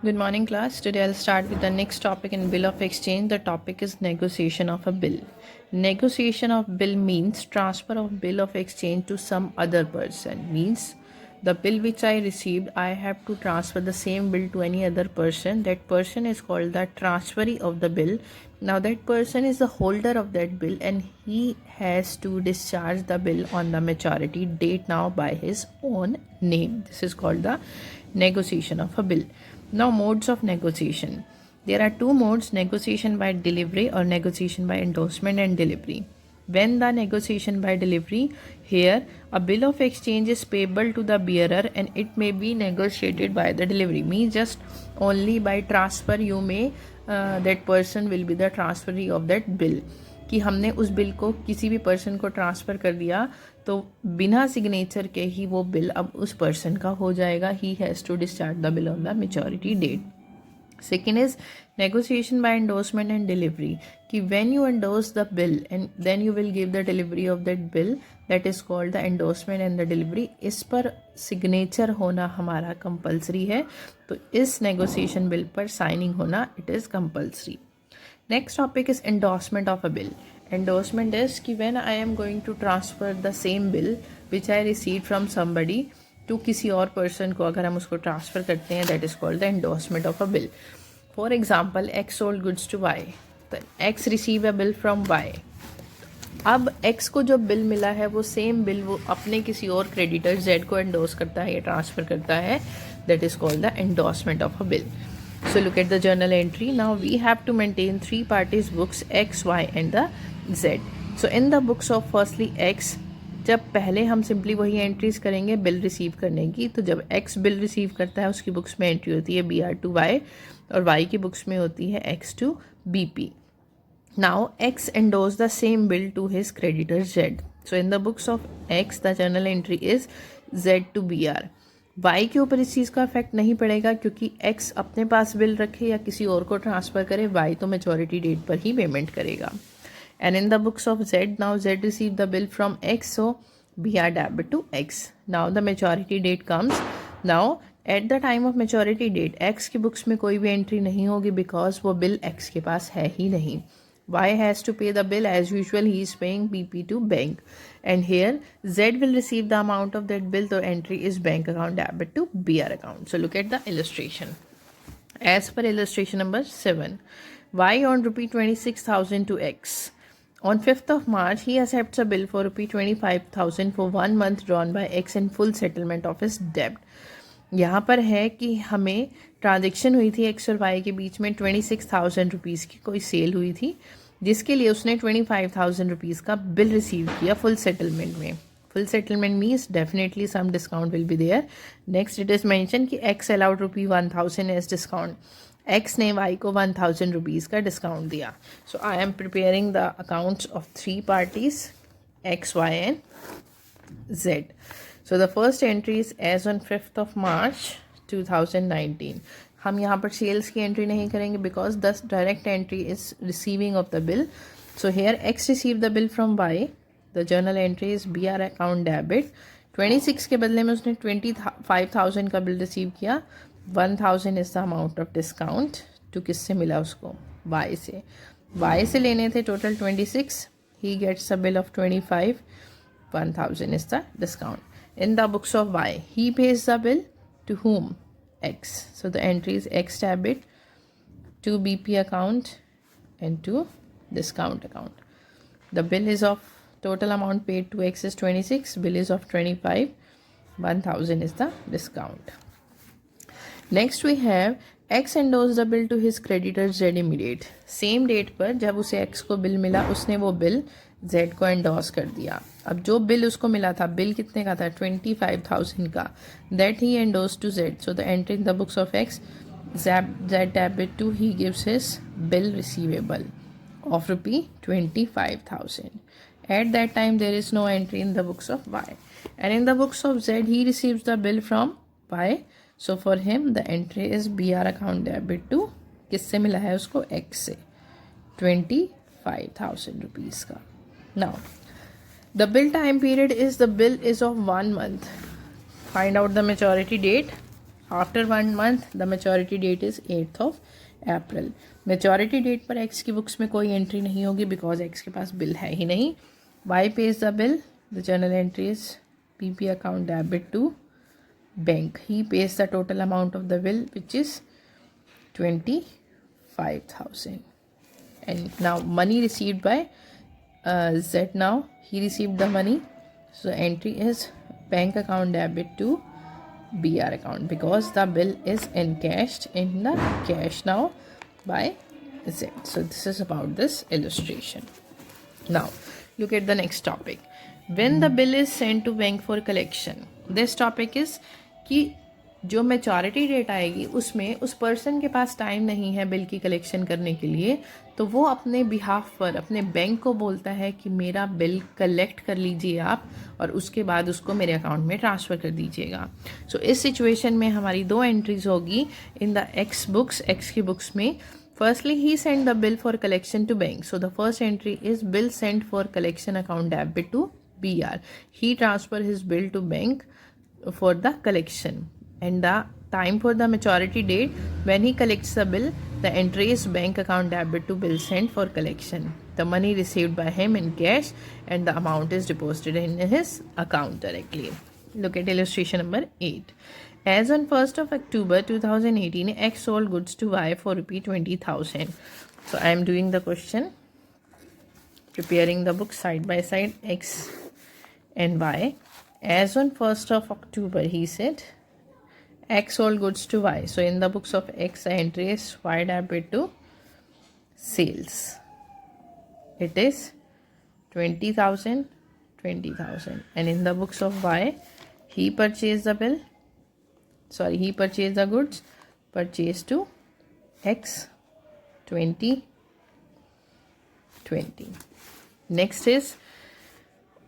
Good morning, class. Today I'll start with the next topic in bill of exchange. The topic is negotiation of a bill. Negotiation of bill means transfer of bill of exchange to some other person. Means the bill which I received, I have to transfer the same bill to any other person. That person is called the transferee of the bill. Now that person is the holder of that bill and he has to discharge the bill on the maturity date now by his own name. This is called the negotiation of a bill. Now, modes of negotiation. There are two modes: negotiation by delivery or negotiation by endorsement and delivery. When the negotiation by delivery, here a bill of exchange is payable to the bearer and it may be negotiated by the delivery. Means just only by transfer you may that person will be the transferee of that bill. कि हमने उस bill को किसी भी person को transfer कर दिया तो बिना सिग्नेचर के ही वो बिल अब उस पर्सन का हो जाएगा. He has to discharge the bill on the maturity date. Second is negotiation by endorsement and delivery. कि when you endorse the bill and then you will give the delivery of that bill, that is called the endorsement and the delivery. इस पर signature होना हमारा compulsory है, तो इस negotiation bill पर signing होना it is compulsory. Next topic is endorsement of a bill. Endorsement is कि when I am going to transfer the same bill which I received from somebody to किसी और person को अगर हम उसको transfer करते हैं, that is called the endorsement of a bill. For example, X sold goods to Y. तो X receive a bill from Y. अब X को जो बिल मिला है वो सेम बिल वो अपने किसी और क्रेडिटर Z को एंडोर्स करता है या ट्रांसफ़र करता है. That is called the endorsement of a bill. So look at the journal entry. Now we have to maintain three parties books X, Y and the Z. So in the books of firstly X, जब पहले हम simply वही entries करेंगे bill receive करने की, तो जब X bill receive करता है उसकी बुक्स में एंट्री होती है BR to Y और Y की बुक्स में होती है X to BP. Now X endorse the same bill to his creditor Z. So in the books of X the journal entry is Z to BR. Y के ऊपर इस चीज़ का इफेक्ट नहीं पड़ेगा क्योंकि एक्स अपने पास बिल रखे या किसी और को ट्रांसफ़र करे, वाई तो मेच्योरिटी डेट पर ही पेमेंट करेगा. And in the books of Z, now Z receive the bill from X, so B R debit to X. Now the maturity date comes. Now at the time of maturity date X की बुक्स में कोई भी entry नहीं होगी because वो bill x के पास है ही नहीं. Y has to pay the bill as usual. He is paying BP to bank, and here Z will receive the amount of that bill. The entry is bank account debit to BR account. So look at the illustration. As per illustration number 7, Y on rupee 26,000 to X. On 5th of March, he accepts a bill for rupee 25,000 for 1 month drawn by X in full settlement of his debt. यहाँ पर है कि हमें transaction हुई थी x और Y के बीच में 26,000 रुपीज़ की कोई सेल हुई थी जिसके लिए उसने 25,000 रुपीज़ का बिल रिसीव किया फुल सेटलमेंट में. Full settlement means definitely some discount will be there. Next it is mention कि X allowed rupee 1,000 as discount. X ने वाई को 1,000 रुपीज़ का डिस्काउंट दिया. So I am preparing the accounts of 3 parties X, Y and Z. So the first entry is as on 5th of March 2019. हम यहाँ पर sales की entry नहीं करेंगे because the direct entry is receiving of the bill. So here X receive the bill from Y. The journal entry is BR account debit. 26 के बदले में उसने 25,000 का बिल रिसीव किया. 1,000 is the amount of discount. To किससे मिला उसको? Y से. वाई से लेने थे total 26. He gets a bill of 25. 1,000 is the discount. In the books of Y, he pays the bill to whom? X. So the entry is X debit to BP account and to discount account. The bill is of total amount paid to X is 26. Bill is of 25. 1,000 is the discount. Next we have X endorse the bill to his creditor Z immediate. Same date पर जब उसे X को bill मिला उसने वो bill Z को endorse कर दिया. अब जो बिल उसको मिला था, बिल कितने का था? 25,000 का. That he endorse to Z. So the entry in the books of X, Z debit to he gives his bill receivable of rupee 25,000. At that time there is no entry in the books of Y, and in the books of Z he receives the bill from Y. So for him the entry is BR account debit to किससे मिला है उसको? X से 25,000 rupees का. Now the bill time period is the bill is of 1 month. Find out the maturity date. After 1 month the maturity date is 8th of April. Maturity date पर X की बुक्स में कोई एंट्री नहीं होगी because x के पास bill है ही नहीं. Y pays the bill. The journal entry is PP account debit to bank. He pays the total amount of the bill which is 25,000. And now money received by Z. Now he received the money, so entry is bank account debit to BR account because the bill is encashed in the cash now by Z. So this is about this illustration. Now look at the next topic. When the bill is sent to bank for collection. This topic is कि जो maturity date आएगी उसमें उस person के पास time नहीं है bill की collection करने के लिए, तो वो अपने बिहाफ पर अपने बैंक को बोलता है कि मेरा बिल कलेक्ट कर लीजिए आप और उसके बाद उसको मेरे अकाउंट में ट्रांसफ़र कर दीजिएगा. सो इस सिचुएशन में हमारी 2 एंट्रीज होगी in the x books. X की बुक्स में firstly he sent the bill for collection to bank. So the first entry is bill sent for collection account debit to BR. He transfer his bill to bank for the collection, and the time for the maturity date when he collects the bill, the entry is bank account debit to bill sent for collection. The money received by him in cash and the amount is deposited in his account directly. Look at illustration number 8. As on 1st of October 2018, X sold goods to Y for ₹20,000. So I am doing the question, preparing the book side by side, X and Y. As on 1st of October, he said, X sold goods to Y. So in the books of X, the entry is Y debit to sales. It is 20,000, 20,000. And in the books of Y, he purchased the bill. He purchased the goods, purchased to X 20, 20. Next is,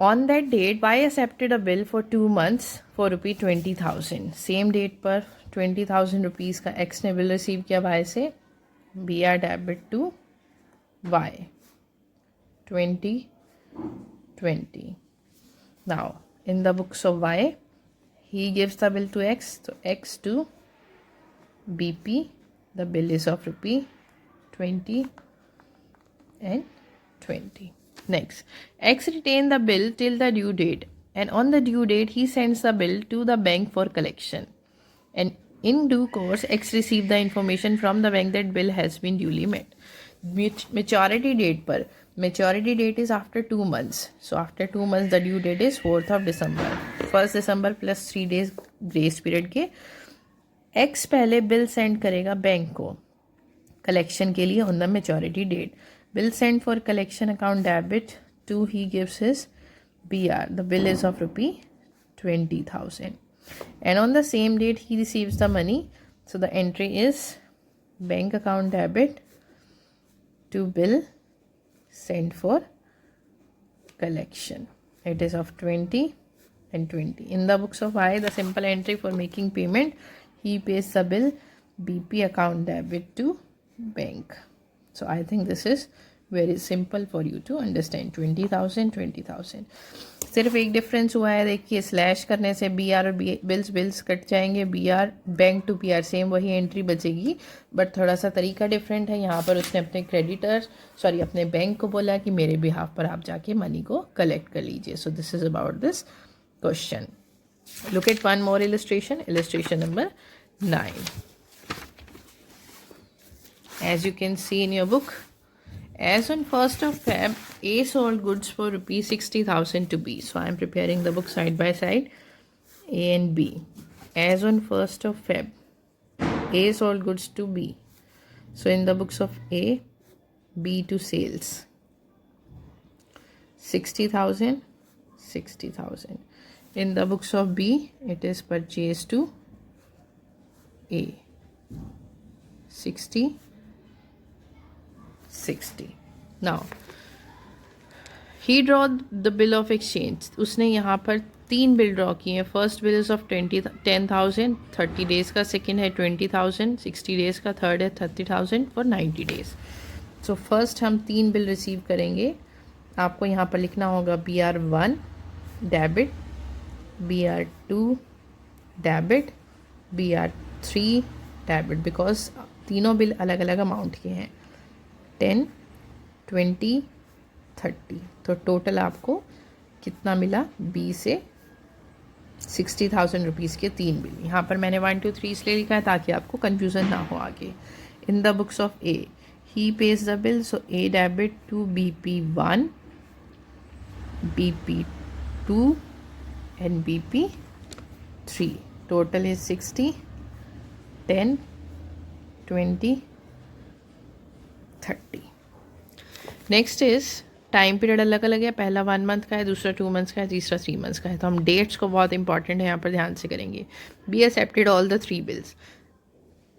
on that date, Y accepted a bill for 2 months for ₹20,000. Same date पर 20,000 rupees का X ने bill receive किया Y से. BR debit to Y 20, 20. Now in the books of Y, he gives the bill to X, so X to BP, the bill is of ₹20 and 20. Next, X retained the bill till the due date, and on the due date he sends the bill to the bank for collection, and in due course X received the information from the bank that bill has been duly met. Maturity date पर, maturity date is after 2 months, so after 2 months the due date is 4th of December. 1st December plus 3 days grace period के X पहले bill send करेगा bank को collection के लिए on the maturity date. Bill send for collection account debit to he gives his BR. The bill is of ₹20,000 and on the same date he receives the money, so the entry is bank account debit to bill sent for collection. It is of 20 and 20. In the books of I, the simple entry for making payment, he pays the bill BP account debit to bank. So I think this is very simple for you to understand. 20,000, 20,000. सिर्फ एक difference हुआ है, देखिए slash करने से BR और bills cut जाएंगे. BR bank to PR same वही एंट्री बचेगी, बट थोड़ा सा तरीका डिफरेंट है. यहाँ पर उसने अपने बैंक को बोला कि मेरे बिहाफ पर आप जाके मनी को कलेक्ट कर लीजिए. So this is about this question. Look at one more illustration number 9. As you can see in your book, as on 1st of Feb, A sold goods for ₹60,000 to B. So I am preparing the book side by side, A and B. As on 1st of Feb, A sold goods to B. So in the books of A, B to sales, 60,000, 60,000. In the books of B, it is purchased to A, 60, 60. Now he draw the bill of exchange. उसने यहाँ पर 3 bill draw किए हैं. First bill is of 10,000 30 days का, second है 20,000 60 days का, third है 30,000 for 90 days. So first हम 3 बिल रिसीव करेंगे. आपको यहाँ पर लिखना होगा BR1 debit, BR2 debit, BR 3 debit, because तीनों बिल अलग अलग अमाउंट के हैं, 10, 20, 30। तो टोटल आपको कितना मिला, बी से 60,000 रुपीज़ के 3 बिल। यहाँ पर मैंने 1 2 3 इसलिए लिखा है ताकि आपको कन्फ्यूज़न ना हो आगे। In the books of A he pays the bill, so A debit to BP1, BP2 and BP3. Total is 60, 10, 20, 30. Next is time period अलग अलग है, पहला 1 मंथ का है, दूसरा 2 मंथ्स का है, तीसरा 3 मंथ्स का है। तो हम डेट्स को बहुत इंपॉर्टेंट है यहाँ पर ध्यान से करेंगे। B accepted all the 3 bills.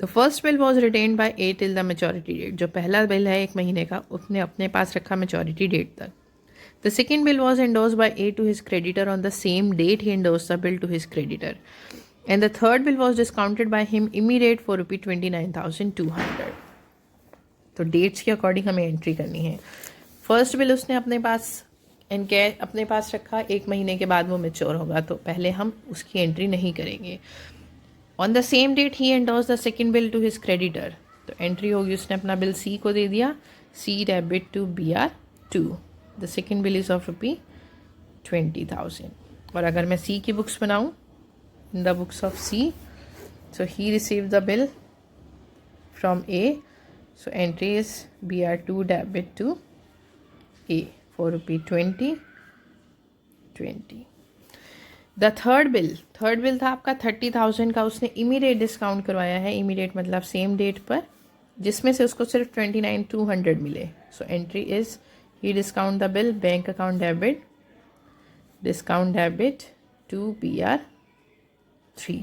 The first bill was written by A till the maturity date. जो पहला बिल है 1 महीने का, उसने अपने पास रखा मेचोरिटी डेट तक। The second bill was endorsed by A to his creditor on the same date he endorsed the bill to his creditor. And the third bill was discounted by him immediate for ₹29,200. तो dates के according हमें entry करनी है। First bill उसने अपने पास रखा, 1 महीने के बाद वो मेच्योर होगा, तो पहले हम उसकी एंट्री नहीं करेंगे। ऑन द सेम डेट ही endorse the second bill to his creditor, तो एंट्री होगी, उसने अपना बिल सी को दे दिया, C debit to BR2। The second bill is of ₹20,000। और अगर मैं सी की बुक्स बनाऊँ, in the books of C, so he receive the bill from A, so entry is BR2 debit to A for ₹20. The third bill था आपका 30,000 का, उसने immediate discount करवाया है, इमीडिएट मतलब सेम डेट पर, जिसमें से उसको सिर्फ 29,200 मिले। सो entry is he discount the bill, bank account debit, discount debit to BR3.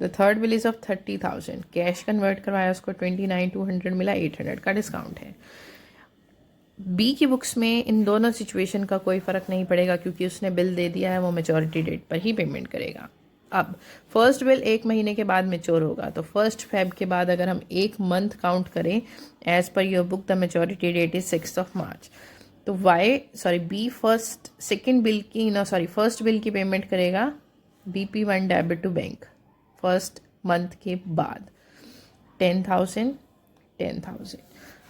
The third bill is of 30,000, cash convert करवाया, उसको 29,200 मिला, 800 का डिस्काउंट है। बी की बुक्स में इन दोनों सिचुएशन का कोई फ़र्क नहीं पड़ेगा, क्योंकि उसने बिल दे दिया है, वो मेचोरिटी डेट पर ही पेमेंट करेगा। अब फर्स्ट बिल 1 महीने के बाद मेच्योर होगा, तो 1 Feb के बाद अगर हम 1 मंथ काउंट करें, as per your book the maturity date is 6 March. तो बी फर्स्ट बिल की पेमेंट करेगा BP1 debit to bank first month के बाद 10,000।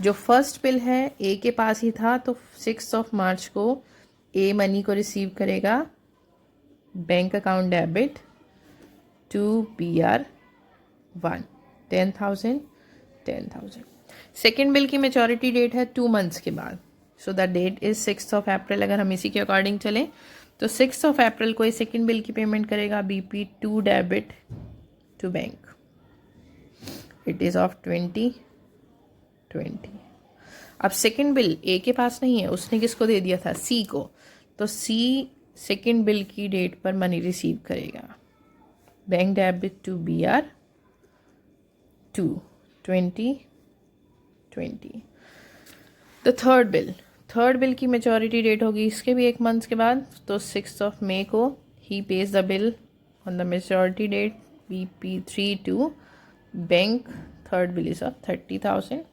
जो फर्स्ट बिल है ए के पास ही था, तो 6 मार्च को ए मनी को रिसीव करेगा, bank account debit to BR1 10,000। Second bill की मेचोरिटी डेट है 2 मंथ्स के बाद, so the date is 6 April. अगर हम इसी के अकॉर्डिंग चलें तो 6 अप्रैल को सेकेंड बिल की पेमेंट करेगा BP2 debit to bank, it is of 20। अब सेकेंड बिल ए के पास नहीं है, उसने किसको दे दिया था, सी को, तो सी सेकेंड बिल की डेट पर मनी रिसीव करेगा, बैंक डेबिट टू BR2 20। तो थर्ड बिल की मेचोरिटी डेट होगी इसके भी 1 मंथ के बाद, तो 6 मई को he pays the bill on the maturity date BP3 to bank. Third bill is of 30,000।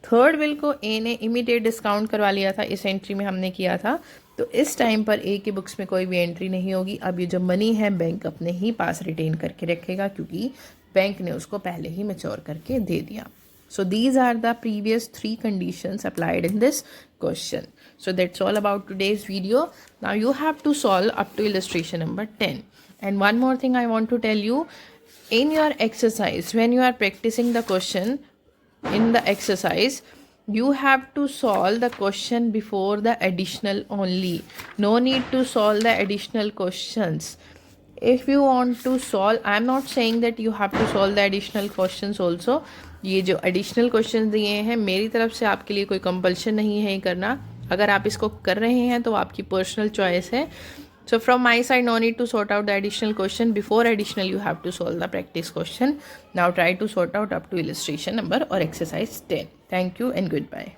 Third bill को ए ने इमीडिएट डिस्काउंट करवा लिया था, इस एंट्री में हमने किया था, तो इस टाइम पर ए की बुक्स में कोई भी एंट्री नहीं होगी। अब ये जो मनी है बैंक अपने ही पास रिटेन करके रखेगा, क्योंकि बैंक ने उसको पहले ही मैच्योर करके दे दिया। So these are the previous 3 conditions applied in this question. So that's all about today's video. Now you have to solve up to illustration number 10. And one more thing I want to tell you, in your exercise, when you are practicing the question in the exercise, you have to solve the question before the additional only. No need to solve the additional questions. If you want to solve, I am not saying that you have to solve the additional questions also. ये जो additional question दिए हैं मेरी तरफ से आपके लिए कोई कंपल्शन नहीं है करना। अगर आप इसको कर रहे हैं तो आपकी पर्सनल चॉइस है। So from my side, no need to sort out the additional question before additional, you have to solve the practice question. Now try to sort out up to illustration number और exercise 10. Thank you and good bye.